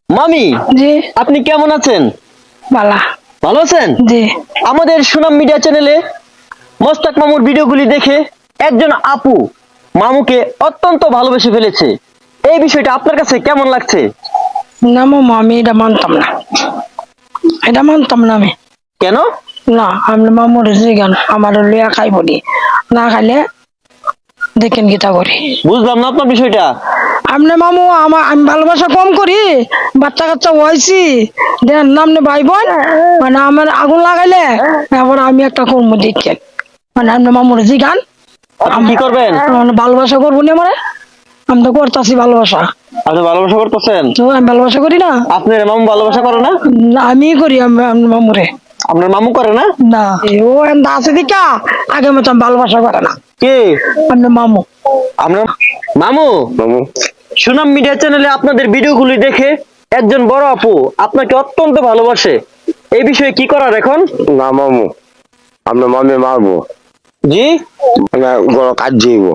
মামি, জি আপনি কেমন আছেন? বালা ভালো আছেন? জি আমাদের সুনাম মিডিয়া চ্যানেলে মোস্তাক মামুর ভিডিওগুলি দেখে একজন আপু মামুকে অত্যন্ত ভালোবেসে ফেলেছে। এই বিষয়টা আপনার কাছে কেমন লাগছে? না মামা, আমি এটা মানতাম না, এটা মানতাম না আমি। কেন? না, আমি মামুর গান আমার লিয়া খাইব নি, না খাইলে দেখেন গীতা করি। বুঝলাম না আপনার বিষয়টা। আমনে মামু আমি ভালোবাসা কম করি, বাচ্চা কাচ্চা হয়েছি দেন নামনে ভাই বোন, মানে আমার আগুন লাগাইলে এবার আমি একটা কর্ম দেখেন, মানে আমনে মামুর গান আপনি কি করবেন? ভালোবাসা করবো নি আমারে, আমি তো করতেছি ভালোবাসা। আপনি ভালোবাসা করতেছেন? তো আমি ভালোবাসা করি না? আপনার মামু ভালোবাসা করে না? না, আমি করি আমি মামুরে। আপনার মামু করে না? না, ও এমন আছে দিকা আগে মতো ভালোবাসা করে না। কে? আপনার মামু। আপনার মামু? মামু সুনাম মিডিয়া চ্যানেলে আপনাদের ভিডিওগুলি দেখে একজন বড় আপু আপনাকে অত্যন্ত ভালোবাসে। এই বিষয়ে কি করার এখন? না মামু, আপনার মামি মারবো, জি মানে কোনো কাজ যাইব,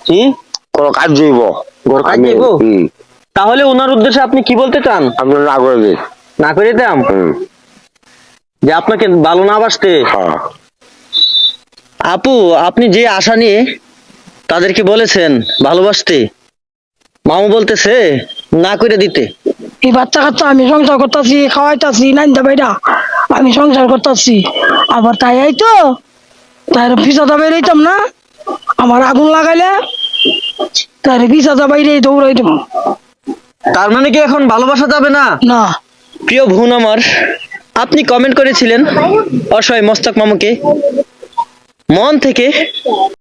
জি কোনো কাজ যাইব। ঘর কাজ যাইব? তাহলে ওনার উদ্দেশ্যে আপনি কি বলতে চান? আপনার না করে দিন। না করে দিতাম যে আপনাকে ভালো না বাসতে। হ্যাঁ, আপু, আপনি যে আশা নিয়ে তাদেরকে বলেছেন ভালোবাসতে, মামু বলতেছে না করে দিতে। এই বাচ্চা কাচ্চা আমি সংসার করতেছি, খাওয়াইতাছি নাইন্দা বাইরা, আমি সংসার করতেছি, আবার তাই এই তো তার পিছাতা বেরাইতাম না, আমার আগুন লাগাইলে তার পিছাতা বাইরে দৌড়াইতাম। তার মানে কি এখন ভালোবাসা যাবে না? না, প্রিয় বোন আমার, আপনি কমেন্ট করেছিলেন অসহায় মোস্তাক মামুকে মন থেকে